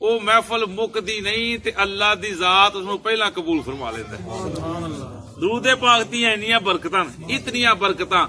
ਉਹ ਮਹਿਫਲ ਮੁੱਕਦੀ ਨਹੀਂ ਤੇ ਅੱਲਾ ਦੀ ਜ਼ਾਤ ਉਸ ਨੂੰ ਪਹਿਲਾਂ ਕਬੂਲ ਫਰਮਾ ਲੈਂਦਾ ਹੈ। ਦਰੂਦ ਪਾਕ ਦੀਆਂ ਇੰਨੀਆਂ ਬਰਕਤਾਂ, ਇਤਨੀਆਂ ਬਰਕਤਾਂ।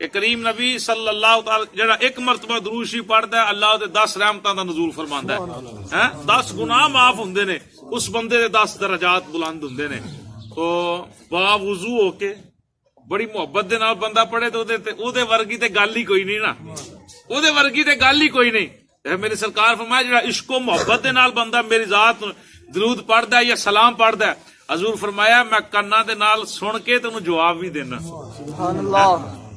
ਕਿ ਕਰੀਮ ਨਬੀ ਸੱਲੱਲਾਹੁ ਤਆਲਾ ਜਿਹੜਾ ਇੱਕ ਮਰਤਬਾ ਦਰੂਦ ਸ਼ਰੀਫ ਪੜ੍ਹਦਾ ਅੱਲਾਹ ਉਹਦੇ 10 ਰਹਿਮਤਾਂ ਦਾ ਨਜ਼ੂਲ ਫਰਮਾਉਂਦਾ ਹੈ। 10 ਗੁਨਾਹ ਮਾਫ ਹੁੰਦੇ ਨੇ, ਉਸ ਬੰਦੇ ਦੇ 10 ਦਰਜਾਤ ਬੁਲੰਦ ਹੁੰਦੇ ਨੇ। ਤੋ ਬਾਵੁਜ਼ੂ ਹੋ ਕੇ ਬੜੀ ਮੁਹੱਬਤ ਦੇ ਨਾਲ ਬੰਦਾ ਪੜ੍ਹੇ ਤੇ ਉਹਦੇ ਵਰਗੀ ਤੇ ਗੱਲ ਹੀ ਕੋਈ ਨਹੀਂ ਨਾ, ਉਹਦੇ ਵਰਗੀ ਤੇ ਗੱਲ ਹੀ ਕੋਈ ਨਹੀਂ। ਤੇ ਮੇਰੀ ਸਰਕਾਰ ਫਰਮਾਇਆ ਜਿਹੜਾ ਇਸ਼ਕੋ ਮੁਹੱਬਤ ਦੇ ਨਾਲ ਬੰਦਾ ਮੇਰੀ ਜ਼ਾਤ ਦਰੂਦ ਪੜ੍ਹਦਾ ਜਾਂ ਸਲਾਮ ਪੜ੍ਹਦਾ, ਹਜ਼ੂਰ ਫਰਮਾਇਆ ਮੈਂ ਕੰਨਾਂ ਦੇ ਨਾਲ ਸੁਣ ਕੇ ਤੈਨੂੰ ਜਵਾਬ ਵੀ ਦੇਣਾ। ਸੁਭਾਨ ਅੱਲਾਹ।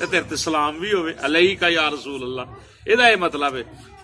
ਤੇ ਤੇਰੇ ਤੇ ਸਲਾਮ ਵੀ ਹੋਵੇ, ਅਲੈਕਾ ਯਾ ਰਸੂਲ ਅੱਲਾਹ, ਇਹਦਾ ਇਹ ਮਤਲਬ ਹੈ।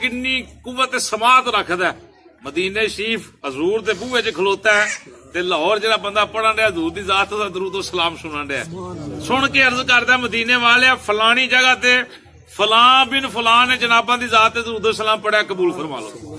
ਕਿੰਨੀ ਕੁਵਤ ਸਮਾਤ ਰੱਖਦਾ, ਮਦੀਨੇ ਸ਼ਰੀਫ ਹਜ਼ੂਰ ਦੇ ਬੂਹੇ 'ਚ ਖਲੋਤਾ ਹੈ ਤੇ ਲਾਹੌਰ ਜਿਹੜਾ ਬੰਦਾ ਪੜਨ ਰਿਹਾ ਹਜ਼ੂਰ ਦੀ ਜ਼ਾਤ ਦਾ ਦਰੂਦ ਤੇ ਸਲਾਮ ਸੁਣਨ ਰਿਹਾ, ਸੁਣ ਕੇ ਅਰਜ਼ ਕਰਦਾ ਮਦੀਨੇ ਵਾਲਿਆ ਫਲਾਣੀ ਜਗ੍ਹਾ ਤੇ ਫਲਾਂ ਬਿਨ ਫਲਾਂ ਨੇ ਜਨਾਬਾਂ ਦੀ ਜ਼ਾਤ ਤੇ ਦਰੂਦ ਸਲਾਮ ਪੜਿਆ, ਕਬੂਲ ਫਰਮਾ ਲਓ।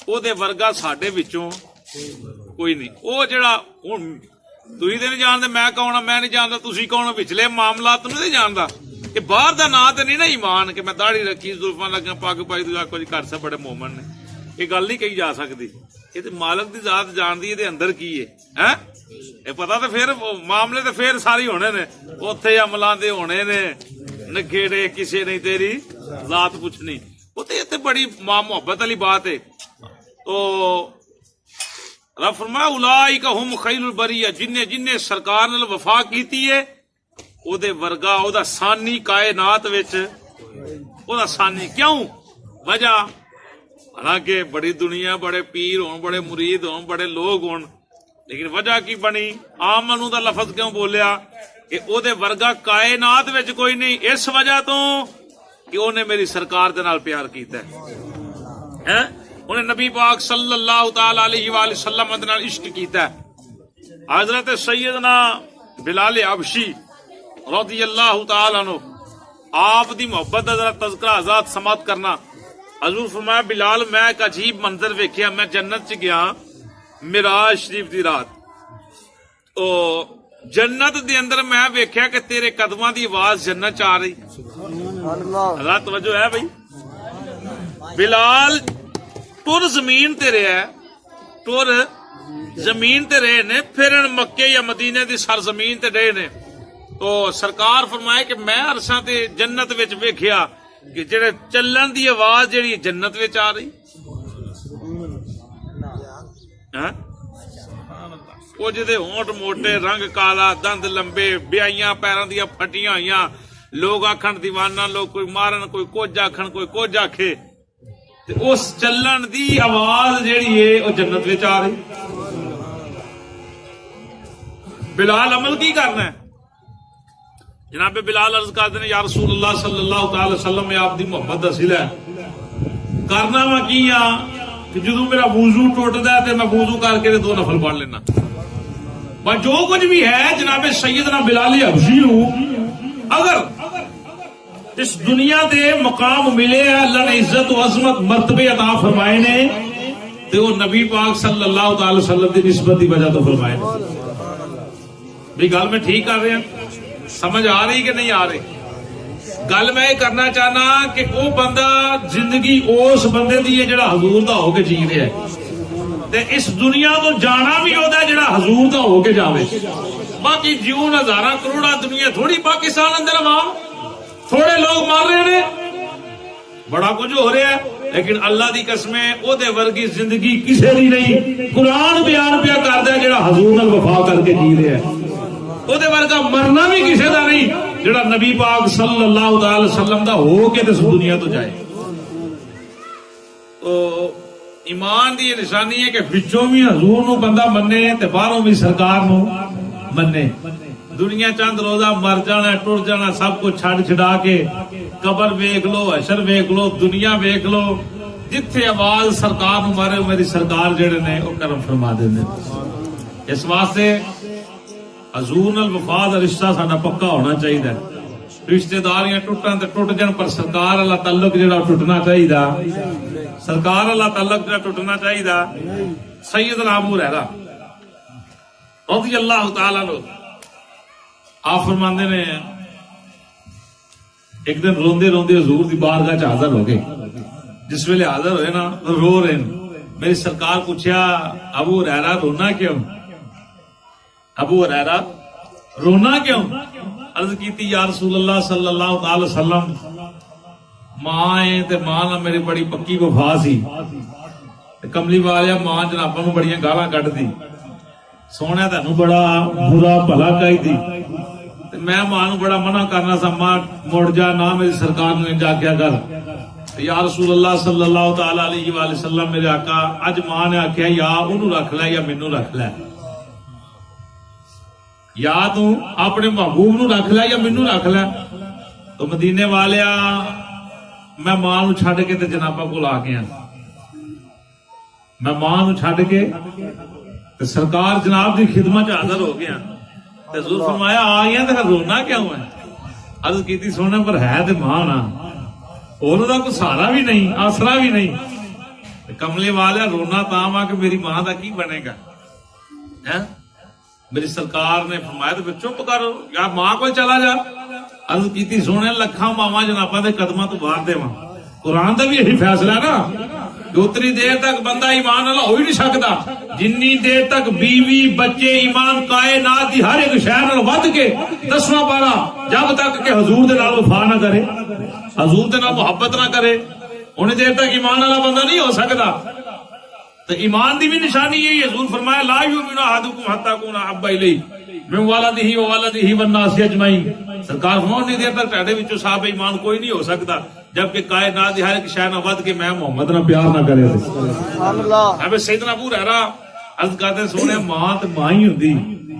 ਉਹਦੇ ਵਰਗਾ ਸਾਡੇ ਵਿੱਚੋਂ ਕੋਈ ਨਹੀਂ। ਉਹ ਜਿਹੜਾ ਹੁਣ ਤੁਸੀਂ ਤੇ ਨਹੀਂ ਜਾਣਦੇ ਮੈਂ ਕੌਣ ਆ, ਮੈਂ ਨਹੀਂ ਜਾਣਦਾ ਤੁਸੀਂ ਕੌਣ, ਵਿਚਲੇ ਮਾਮਲਾਤ ਨੂੰ ਨਹੀਂ ਜਾਣਦਾ। ਇਹ ਬਾਹਰ ਦਾ ਨਾਂ ਤੇ ਨਹੀਂ ਨਾ ਈਮਾਨ ਕਿ ਮੈਂ ਦਾੜੀ ਰੱਖੀ ਜ਼ੁਲਫਾਂ ਲੱਗਾਂ ਪੱਗ ਪਾਈ ਦੂਜਾ ਕੁਝ ਕਰ ਸਕ ਬੜੇ ਮੋਮਨ ਨੇ, ਇਹ ਗੱਲ ਨਹੀਂ ਕਹੀ ਜਾ ਸਕਦੀ। یہ تو مالک دی ذات جانتی ہے اندر کی ہے یہ پتا تو پھر معاملے تو پھر ساری ہونے نے اوتھے عملاں دے ہونے نے نکھےڑے کسے نہیں تیری ذات پوچھنی وہ تو یہ بڑی محبت والی بات ہے. تو رب فرمایا اولئک ہم خیر البریہ جن سرکار نال وفا کیتی ہے او دے ورگا او دا ثانی کائنات وچ او دا ثانی کیوں وجہ حالانکہ بڑی دنیا بڑے پیر ہون بڑے مرید ہون بڑے لوگ ہون لیکن وجہ کی بنی آمنو دا لفظ کیوں بولیا کہ او دے ورگا کائنات وچ کوئی نہیں اس وجہ تو کہ اونے میری سرکار دے نال پیار کیتا ہے انہیں نبی پاک صلی اللہ تعالی علیہ وآلہ وسلم دے نال عشق کیتا ہے. حضرت سیدنا بلال حبشی رضی اللہ تعالی عنہ آپ دی محبت دا تذکرہ آزاد سماعت کرنا. حضور فرمایا بلال میں ایک عجیب منظر ویکھیا میں جنت چ گیا معراج شریف دی رات او جنت دے اندر میں ویکھیا کہ تیرے قدماں دی آواز جنت چ آ رہی. اللہ توجہ ہے بھائی بلال ٹر زمین تے رہے ہے ٹر زمین تے رہے نے پھرن مکے یا مدینے دی سرزمین تے رہے نے. تو سرکار فرمائے کہ میں عرصاں تے جنت وچ ویکھیا کہ جڑے چلن دی آواز جڑی جنت وچ آ رہی وہ جدے ہونٹ موٹے رنگ کالا دند لمبے بیائیاں پیراں دیا پھٹیاں ہوئیاں لوگ آکھن دیوانہ لوگ کوئی مارن کوئی کچھ آکھن کوئی کچھ آکھے اس چلن دی آواز جیڑی ہے وہ جنت وچ آ رہی. بلال عمل کی کرنا ہے جناب بلال عرض کرتے ہیں یا رسول اللہ صلی اللہ تعالی وسلم میں آپ دی محبت دا صلہ ہے کرنا میں کی کہ جدوں میرا وضو ٹوٹدا ہے تے میں وضو کر کے 2 نفل پڑھ لینا. پر جو کچھ بھی ہے جناب سیدنا بلال حبشی ہوں اگر اس دنیا دے مقام ملے ہے اللہ نے عزت و عظمت مرتبے عطا فرمائے نے تو وہ نبی پاک صلی اللہ تعالی وسلم دی نسبت دی وجہ تو فرمائے بھی گل میں ٹھیک کر رہے ہیں سمجھ آ رہی کہ نہیں آ رہی. گل میں یہ کرنا چاہنا کہ وہ بندہ زندگی اس بندے دی ہے جڑا حضور دا ہو کے جی رہا ہے تے اس دنیا تو جانا بھی ہوتا ہے جڑا حضور دا ہو کے جاوے. باقی جیوں ہزاراں کروڑا دنیا تھوڑی پاکستان اندر عوام تھوڑے لوگ مار رہے ہیں بڑا کچھ ہو رہا ہے لیکن اللہ دی قسمیں او دے ورگی زندگی کسے دی نہیں. قرآن بیان پیا کردا ہے جڑا حضور نال وفا کر کے جی رہا ہے او دے ورگا مرنا بھی کسے دا نہیں جڑا نبی پاک صلی اللہ تعالی وسلم دا ہو کے اس دنیا تو جائے. تو ایمان دی نشانی ہے کہ وچوں بھی حضور نو بندہ منے تے باہروں بھی سرکار نو منے. دنیا چند روزہ مر جانا ٹر جانا سب کچھ چھڑ چھڑا کے قبر ویکھ لو حشر ویکھ لو دنیا ویکھ لو جتھے آواز سرکار نو مارے میری سرکار جڑے نے وہ کرم فرما دیندے. اس واسطے حضور نال وفا دا رشتہ ساڈا پکا ہونا چاہیے. رشتے داریاں ٹوٹن تے ٹوٹ جان پر سرکار والا تعلق جڑا ٹوٹنا چاہیے سرکار والا تعلق جڑا ٹوٹنا چاہیے. سیدنا ابو ہریرہ رضی اللہ تعالی عنہ آپ فرماندے نے ایک دن روندے روندے حضور دی بارگاہ چ حاضر ہو گئے. جس ویلے حاضر ہوئے نا رو رہے میری سرکار پوچھا ابو ہریرہ رونا کیوں ابو ہریرہ رونا کیوں. عرض کیتی یا رسول اللہ صلی اللہ تعالی وسلم ماں ہے تے ماں نال میری بڑی پکی وفا سی کملی والا ماں جناباں نو بڑیاں گالاں کڈ دی سونے تینوں بڑا برا بھلا کہی دی میں ماں نو بڑا منع کرنا سا ماں مڑ جا نہ میری سرکار نے جا کیا کر. یا رسول اللہ صلی اللہ تعالی علیہ وآلہ وسلم میرے آقا اج ماں نے آخیا یا انہوں رکھ لے یا مینوں رکھ لے یا تو اپنے محبوب نو رکھ لے یا مینوں رکھ لے. تو مدینے والیا میں ماں نو چھڈ کے تے جناباں کول آ گیا میں ماں نو چھڈ کے تے سرکار جناب دی خدمت حاضر ہو گیا. حضور فرمایا آ گیا تے رونا کیوں ہے. عرض کیتی سونے پر ہے تے ماں نا انہوں دا کوئی سہارا بھی نہیں آسرا بھی نہیں. کملے والا رونا تاں آ کہ میری ماں دا کی بنے گا. میری سرکار نے فرمایا تو چپ کرو یا ماں کو چلا جا. عرض کیتی سونے لکھاں ماواں جناباں دے قدماں تو باہر دے قرآن دا بھی یہی فیصلہ ہے نا کہ اتنی دیر تک بندہ ایمان والا ہو ہی نہیں سکتا جنی دیر تک بیوی بچے ایمان کائنات دی ہر ایک شے نال ود کے 10واں پارا جب تک کہ حضور دے نال وفا نہ کرے حضور دے نال محبت نہ کرے انہیں دیر تک ایمان والا بندہ نہیں ہو سکتا. تو ایمان دی بھی نشانی یہی ہے. حضور فرمایا لا یؤمن احدکم حتی یکون احب الیہ من والدہ وولدہ والناس اجمعین. سرکار فرماؤں نہیں دیر تک تہاڈے وچوں صاحب ایمان کوئی نہیں ہو سکتا جبکہ کائنات دی ہر ایک شے نال ود کے میں محمد نال پیار نہ کرے. سبحان اللہ. اب سیدنا ابو ہریرہ عرض کرتے سونے ماں تے ماں ہی ہوندی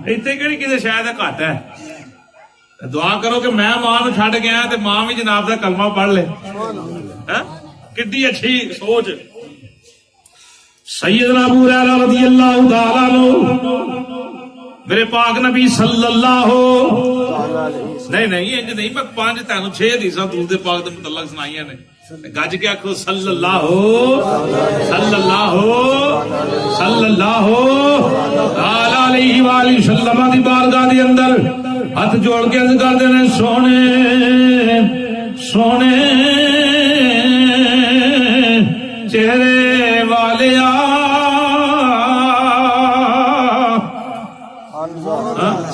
ایتھے کہڑی کسے شاید گھٹ ہے. دعا کرو کہ میں ماں نو چھڈ گیا تے ماں بھی جناب دا کلمہ پڑھ لے. کتنی اچھی سوچ. سیدنا ابو ہریرہ رضی اللہ تعالی عنہ میرے پاک نبی صلی اللہ نہیں انج نہیں میں 5 تینوں 6 حدیثاں درود پاک دے متعلق سنائیاں نے. گج کے آخو صلی اللہ علیہ وآلہ وسلم دی بارگاہ دے اندر ہاتھ جوڑ کے عرض کردے نے سونے سونے چہرے والیا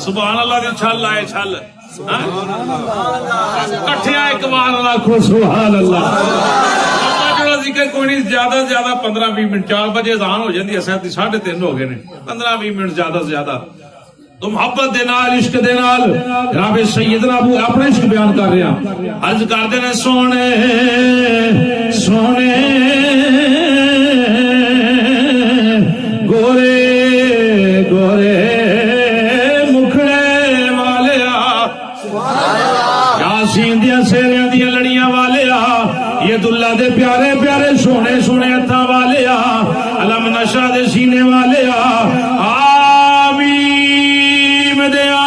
سبحان اللہ دی چھل آئے چھل کٹھے ایک بار آخو سبحان اللہ. ذکر کوئی نہیں زیادہ سے زیادہ 15-20 منٹ 4 بجے اذان ہو جاتی ہے 3:30 ہو گئے نے 15-20 منٹ زیادہ سے زیادہ تو محبت دے نال عشق دے نال جناب سیدنا ابو اپنے عشق بیان کر رہے ہیں. عرض کردے نے سونے سونے گورے گورے سیریاں دیا لڑیاں والے یہ دلہ دے پیارے پیارے سونے سونے ہتھاں والے علم نشا دے سینے والے آمیم دیا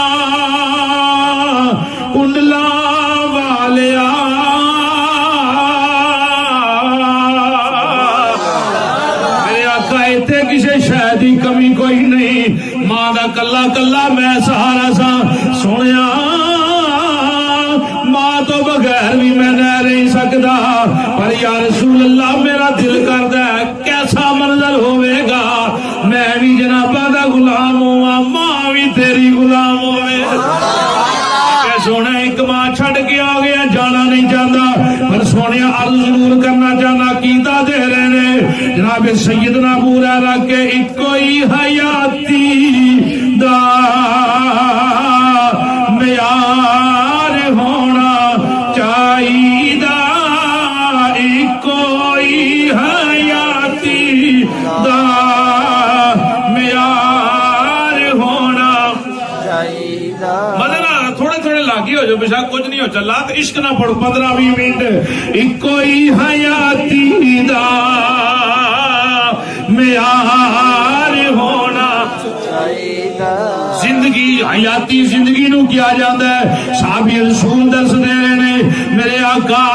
کنڈلا والے میرے آقا ایتھے کسے شاید ہی کمی کوئی نہیں. ماں دا کلا کلا میں سہارا سا سونیا ماں تو بغیر بھی میں رہ نہیں سکتا پر یا رسول اللہ میرا دل کردا ہے کیسا منظر ہوئے گا میں بھی جناباں دا غلام ہوا ماں بھی تیری غلام ہوئے. سونا ایک ماں چھڑ کے آ گیا جانا نہیں چاہتا پر سونے عرض ضرور کرنا چاہنا کیتا دے رہے نے جناب سیدنا ابو ہریرہ کے اکوئی حیاتی دا معیار ہونا چاہیدا کوئی حیاتی دا معیار ہونا چاہیدا. مدنہ تھوڑے تھوڑے لاگی ہو جو بے شک کچھ نہیں ہو چلا تو عشق نہ پڑھو 15-20 منٹ. کوئی حیاتی دا معیار ہونا زندگی حیاتی زندگی نو کیا جاتا ہے. صحابی رسول دس دے رہے نے میرے آقا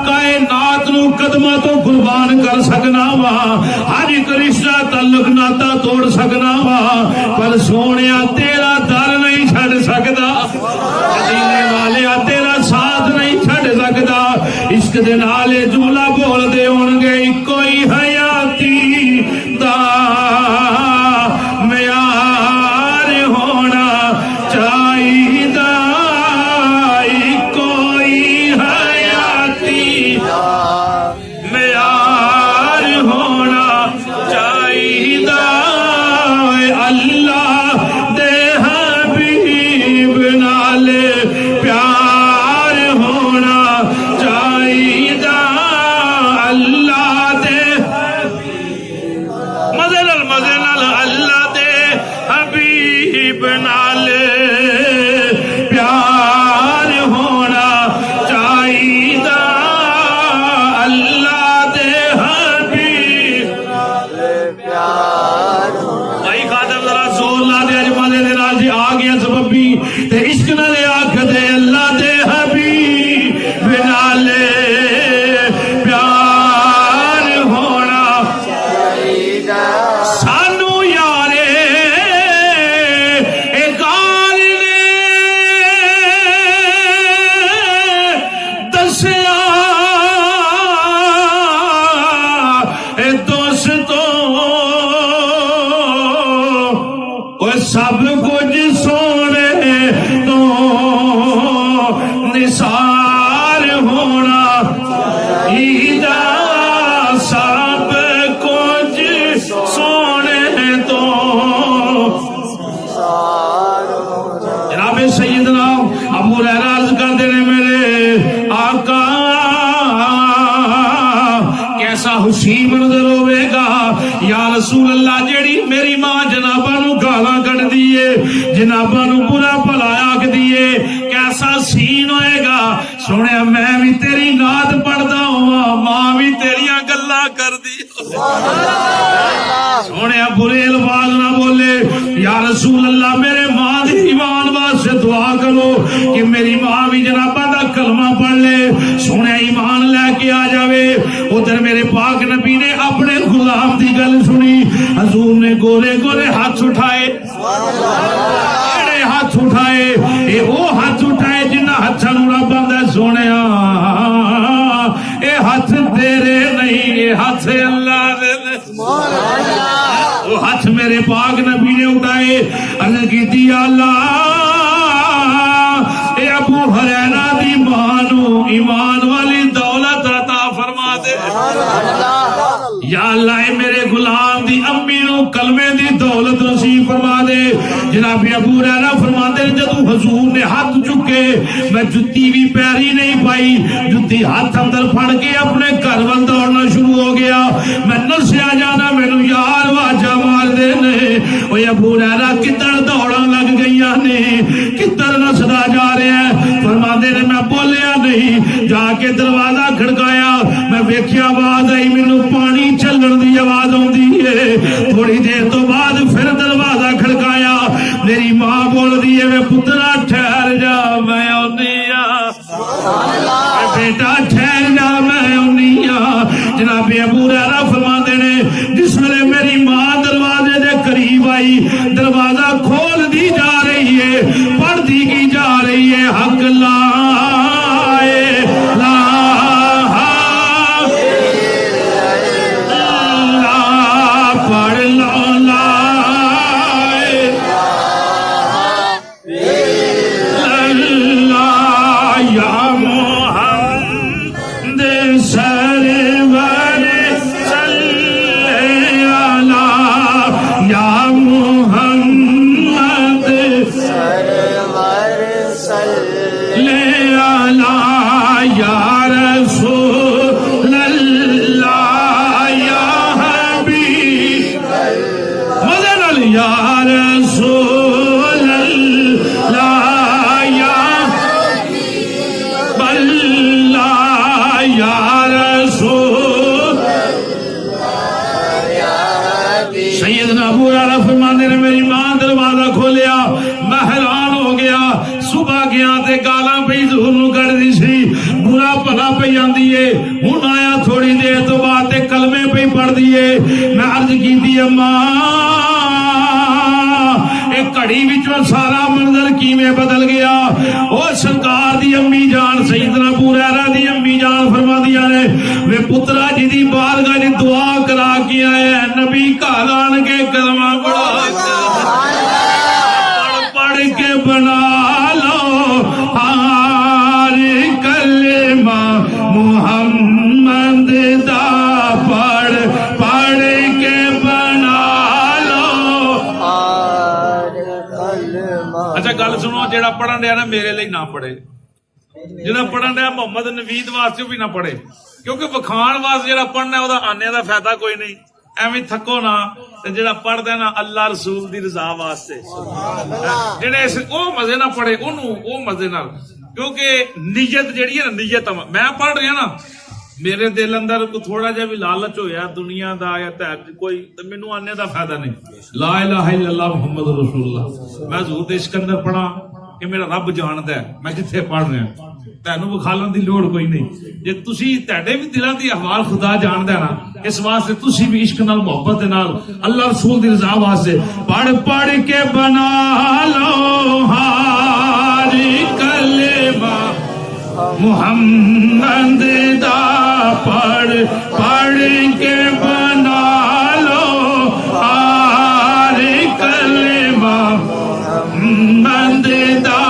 کائنات نو قدمہ تو قربان کر سکنا وا ہر ایک رشتہ تعلق ناتا توڑ سکنا وا پر سونیا تیرا در نہیں چھڑ سکتا مدینے والے تیرا ساتھ نہیں چھڑ سکتا. عشق دے نال جملہ بول دے ہون گے کوئی حیاتی دا معیار ہونا چاہیدا کوئی حیاتی معیار ہونا چاہیدا. اللہ دے حبیب نال پیار ہونا چاہیدا. اللہ دے مزے نال اللہ دے حبیب نال پیار ہونا چاہیدا. اللہ دے حبیب نال پیار بھائی خاطر ذرا زور لا دے اج مزے دے نال جی آ گیا سببی تے عشق نال آکھ دے اللہ دے حبیب نال پیار ہونا چاہیدا. سانو یارے اقال نے دسیا سیدنا ابو ہریرہ عرض کرتے ہیں میرے آقا کیسا حسین منظر ہوئے گا یا رسول اللہ جیڑی میری ماں جناباں نو گالاں کڈ دیے جناباں نو برا بھلا آکھ دیے کیسا سین ہوئے گا سونے میں بھی تیری نعت پڑھدا ہوں ماں بھی تیریاں گلاں کر دی سونے برے الفاظ نہ بولے یا رسول اللہ میرے ماں دی ایمان واسطے دعا کرو کہ میری ماں بھی جناباں دا کلمہ پڑھ لے سونے ایمان لے کے آ جاوے ادھر میرے پاک نبی نے اپنے غلام دی گل سنی حضور نے گورے گورے ہاتھ اٹھائے ہاتھ اٹھائے اے وہ ہاتھ اٹھائے جنہ ہاتھاں نوں رب آندا سونے اے ہاتھ تیرے نہیں اے ہاتھ اللہ دے وہ ہاتھ میرے پاک نبی نے اٹھائے عرض کیتی اللہ اے ابو ہریرہ دی ماں نوں ایمان والی دولت عطا فرما دے یا اللہ اے میرے غلام دی امی نو کلمے دی دولت نصیب فرما دے جناب ابو ہریرہ فرماتے ہیں جدوں حضور نے ہاتھ چکے میں جتی بھی پیری نہیں پائی جتی ہاتھ اندر پھڑ کے اپنے گھر ول دوڑنا شروع ہو گیا میں نسیا جانا مینوں یار واجا مار دے نے اوے ابو ہریرہ کدھر دوڑن لگ گئیاں نے کدھر نسدا جا رہا ہے فرماتے نے میں بولیا نہیں جا کے دروازہ کھڑکایا میں ویکھیا آواز آئی مینوں پانی چلن دی آواز آندی ہے تھوڑی دیر تو بعد پھر دروازہ کھڑکایا میری ماں بول دی ہے پترا ٹھہر جا میں آنی بیٹا ٹھہر جا میں آنی جناب ابو ہریرہ فرماتے نے جس ویلے میری ماں دروازے دے قریب آئی دروازہ کھول دی جا رہی ہے پڑھ دی کی جا رہی ہے حق لا سارا منظر کیویں بدل گیا اور سرکار دی امی جان سیدنا ابو ہریرہ دی امی جان فرماندیاں نے وے پترا جی دی بارگاہ دی دعا کرا کے آئے نبی گھر آن کے کلمہ پڑھ کے بنا لو ہار کلمہ محمد دا پڑھ کے بنا لو. اچھا گل سنو جیڑا پڑھن دیا نا میرے لیے نہ پڑھے جہاں پڑھن دیا محمد نوید واسطے بھی نہ پڑھے کیونکہ وکھان واسطے جہاں پڑھنا ہے وہ آنے کا فائدہ کوئی نہیں ایویں تھکو نہ جہاں پڑھتا نا اللہ رسول دی رضا واسطے جہے وہ مزے نہ پڑھے وہ مزے نہ کیونکہ نیت جہی ہے نا نیت میں پڑھ رہا نا میرے دل اندر کو تھوڑا جہا بھی لالچ ہویا دنیا دا یا کوئی تو مینوں آنے دا فائدہ نہیں. لا الہ الا اللہ محمد رسول اللہ میں حضور دے سکندر پڑھا کہ میرا رب جاندا ہے میں جتھے پڑھ رہا تینوں وکھالن دی لوڑ کوئی نہیں جے تسی تہاڈے بھی دلاں دی احوال خدا جاندا ہے نا اس واسطے تسی بھی عشق نال محبت دے نال اللہ رسول دی رضا واسطے پڑھ کے بنا لو ہار کلمہ محمد دا پڑھ کے بنا لو ہار کلمہ محمد دا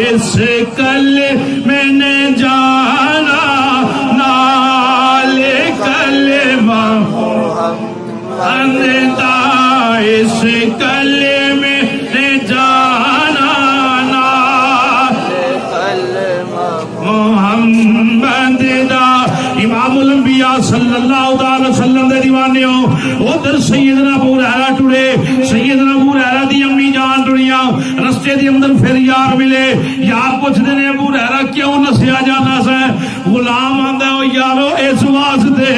اس کلمے نے جانا نال کلمہ محمد دا اس کلمے نے جانا نال ادھر سیدنا ابو ہریرہ ٹرے، سیدنا ابو ہریرہ دی امی جان ٹریاں، رستے دے اندر پھر یار ملے، یار پوچھتے نے ابو ہریرہ کیوں نسیا جانا سا؟ غلام آندا او یارو اس واسطے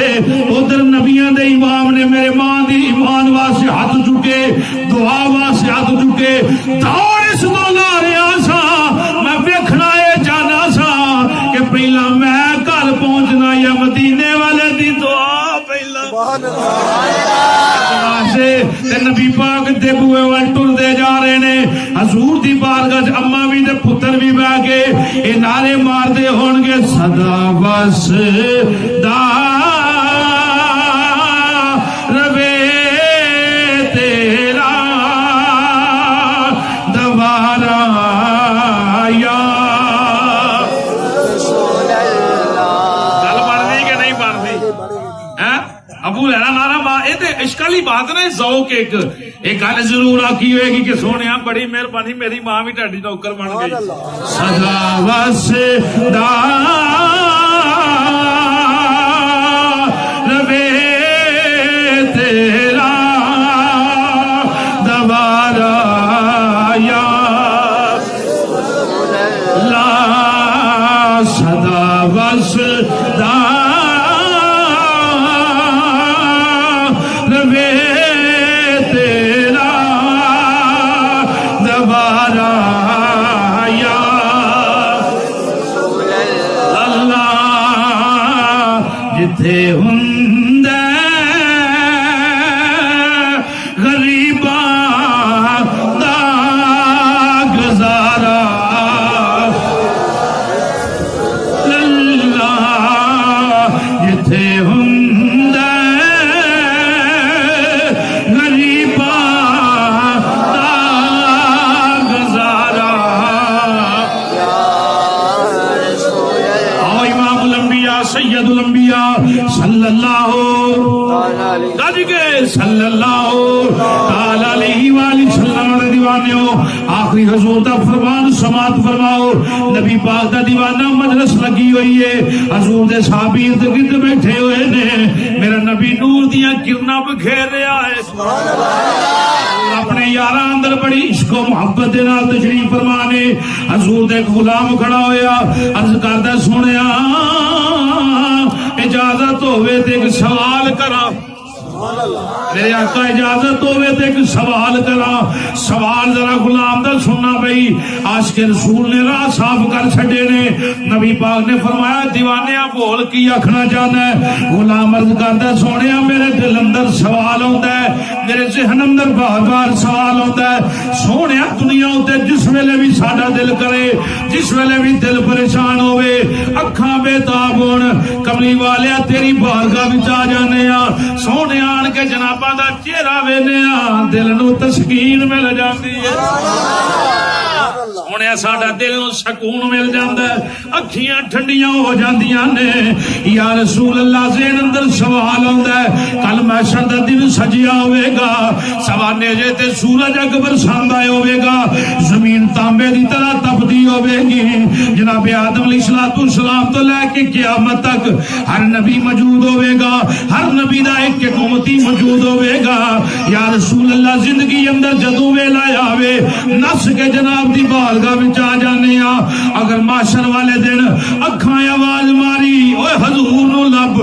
ادھر نبیاں دے امام نے میرے ماں دی ایمان واسطے ہاتھ چکے، دعا واسطے ہاتھ چکے، دوڑ اس تو لا رہا سا، میں ویکھنا اے جانا سا کہ پہلا میں گھر پہنچنا یا مدینے والے دی دعا پہلا نبی پاک دے بوئے وال ٹردے جا رہے نے، حضور دی بارگاہ اما بھی تے پتر بھی بہ کے اے نعرے مار دے ہون گے صدا بس دا روے تیرا دوارا یا گل بن گئی کہ نہیں بن گئی؟ ابو ہریرہ نعرہ مار، یہ تے اشکالی بات نا، ذوق ایک گل ضرور آکی ہوئے گی کہ سونے بڑی مہربانی میری ماں بھی ٹھڈی نوکر بن گئی. سدا وس دا روے تیرا دوارا یا لا، سدا وس دا جتھے ہندے غریباں دا گزارا، للہ جتھے ہندے غریباں دا گزارا. آؤ امام الانبیاء سید الانبیاء صلی اللہ صلی اللہ علیہ وآلہ وسلم دے دیوانیو، آخری حضور دا فرمان سماعت فرماؤ. نبی پاک دا دیوانہ مجلس لگی ہوئی ہے، حضور دے صحابی ارد گرد بیٹھے ہوئے نے، میرا نبی نور دیاں کرنا بکھیر رہا ہے، اپنے یاراں اندر بڑی عشق و محبت دے نال تشریف فرمانے. حضور دے غلام کھڑا ہویا، عرض کردا سونیا اجازت ہوئے تے ایک سوال کرا، میرے آقا اجازت ہوئے تے ایک سوال کرا. سوال ذرا غلام دا سننا بھئی، عاشق رسول نے راہ صاف کر چھڑے نے. نبی پاک نے فرمایا دیوانیاں بول کی آکھنا چاہنا ہے؟ غلام عرض کردا سونیا میرے دل اندر سوال ہوندا ہے، میرے ذہن اندر بار بار سوال ہوندا ہے. سونیا دنیا تے جس ویلے بھی ساڈا دل کرے، جس ویلے بھی دل پریشان ہوئے، اکھاں بے تاب ہون، کملی والیا تیری بارگاہ وچ آ جانے ہاں. سونیا آن کے جناباں دا چہرہ وینے دل نو تسکین مل جاندی ہے، سونے ساڈا دل نو سکون مل جاندا ہے، اکھیاں ٹھنڈیاں ہو جاندیاں نے. یا رسول اللہ ذہن اندر سوال آندا ہے، کل محشر دا دن سجیا ہوے گا، سوانے جے تے سورج اگ برساندا ہوے گا، زمین تانبے دی طرح تپدی ہوے گی. جناب آدم علیہ السلام تو لے کے قیامت تک ہر نبی موجود ہوے گا، ہر نبی دا ایک امتی موجود ہوے گا. یا رسول اللہ زندگی اندر جدوں ویلا آوے نس کے جناب دی بارگاہ وچ آ جانے ہاں. اگر معاشر والے دن اکھاں آواز ماری اوے حضور نو لب،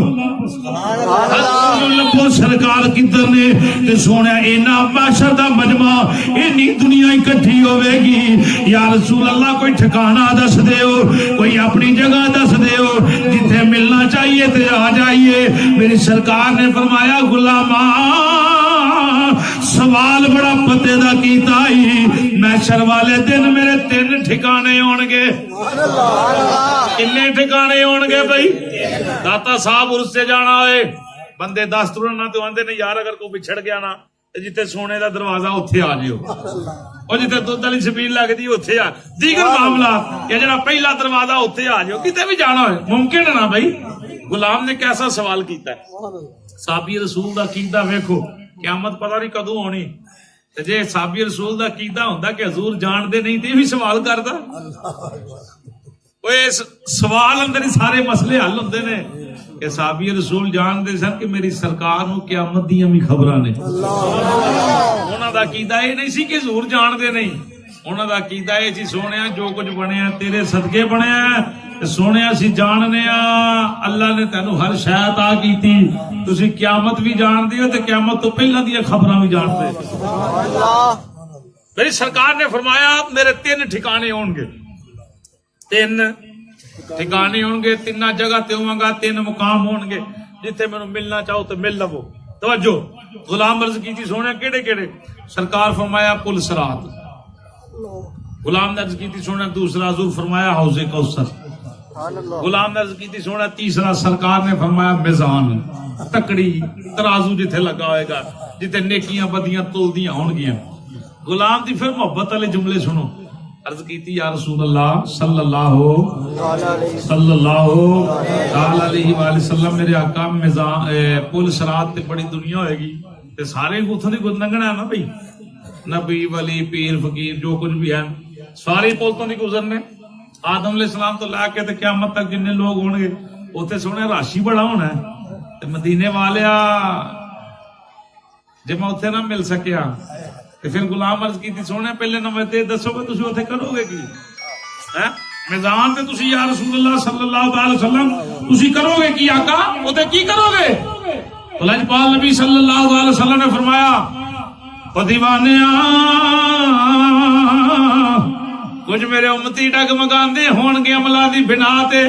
حضور نو لبو سرکار کدھر نے، تے سونے اینا معاشر دا مجمع اینی دنیا اکٹھی ہوے گی. یا رسول اللہ کوئی ٹھکانہ دس دیو، کوئی اپنی جگہ دس دیو جتھے ملنا چاہیے تے آ جائیے. میری سرکار نے فرمایا غلاماں سوال بڑا پتے دا کیتا ہی، محشر والے دن میرے 3 ٹھکانے ہون گے. کنے ٹھکانے ہون گے بھائی؟ داتا صاحب عرس سے جانا ہوئے بندے 10 ترنا تو آندے نے یار اگر کوئی بچھڑ گیا نا جتے سونے دا دروازہ اتھے آ جیو، اور جتے دودھ والی سپیل لگدی اتھے آ، دیگر معاملات یا جڑا پہلا دروازہ اتھے آ جیو، کتے بھی جانا ہوئے ممکن ہے نا بھائی. غلام نے کیسا سوال کیتا ہے؟ صحابی رسول دا کیتا ویکھو، قیامت پتہ نہیں کدوں ہونی، تے جے صحابی رسول دا کیتا ہوندا کہ حضور جان دے نہیں تے بھی سوال کردا. اوے سوال اندر ہی سارے مسئلے حل ہوندے نے. کہ صحابی رسول جانتے سن کہ میری سرکار نو قیامت دیاں بھی خبراں نے. انہاں دا عقیدہ یہ نہیں سی کہ حضور جانتے نہیں, انہاں دا عقیدہ یہ سی سونیا جو کچھ بنیا تیرے صدقے بنیا, سونیا سی جاننے اللہ نے تینوں ہر شے عطا کیتی, تسی قیامت بھی جانتے ہو تے قیامت تو پہلا دی خبراں بھی جانتے. میری سرکار نے فرمایا میرے 3 ٹھکانے ہون گے, 3 ٹھکانے ہون گے, 3 جگہ تے ہوں گا, 3 مقام ہون گے جتھے مینوں ملنا چاہو تے مل لو. توجہ, غلام عرض کی تھی سونے کیڑے کیڑے؟ سرکار فرمایا پل صراط. غلام نے عرض کی تھی سونے دوسرا حضور فرمایا حوض کوثر. غلام نے عرض کی تھی سونے تیسرا سرکار نے فرمایا میزان, تکڑی ترازو جتھے لگا ہوئے گا جتھے نیکیاں بدیاں تولدیاں ہون گیاں. غلام دی پھر محبت والے جملے سنو. عرض کی تھی یا رسول اللہ صلی اللہ علیہ وآلہ وسلم, میرے آقا میزان پل صراط تے بڑی دنیا ہوئے گی تے سارے اتھوں دی گزر لنگنا ہے نا بھائی, نبی ولی پیر فقیر جو کچھ بھی ہے سارے پل تو نہیں گزرنے. آدم علیہ السلام تو لے کے تے قیامت تک جن لوگ ہون گے اوتھے سونے راشی بڑا ہونا ہے. تے مدینے والیا جے میں اوتھے نہ مل سکیا تے پھر غلام عرض کی تھی سونے پہلے نمبر تے دسو کہ تسی اوتھے کرو گے کی؟ میدان تے تسی یا رسول اللہ صلی اللہ علیہ وسلم تسی کرو گے کی آقا؟ اوتھے کی کرو گے؟ لجپال نبی صلی اللہ علیہ وسلم نے فرمایا او دیوانیاں کچھ میرے امتی ڈگمگاندے ہون گے عملاں دی بنا تے,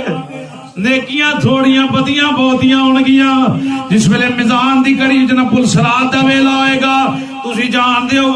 نیکیاں تھوڑیاں بدیاں بہتیاں ہون گیاں. جس ویلے میزان دی کڑی جنا پل صراط دا ویلا ہوئے گا تسی جان دے ہو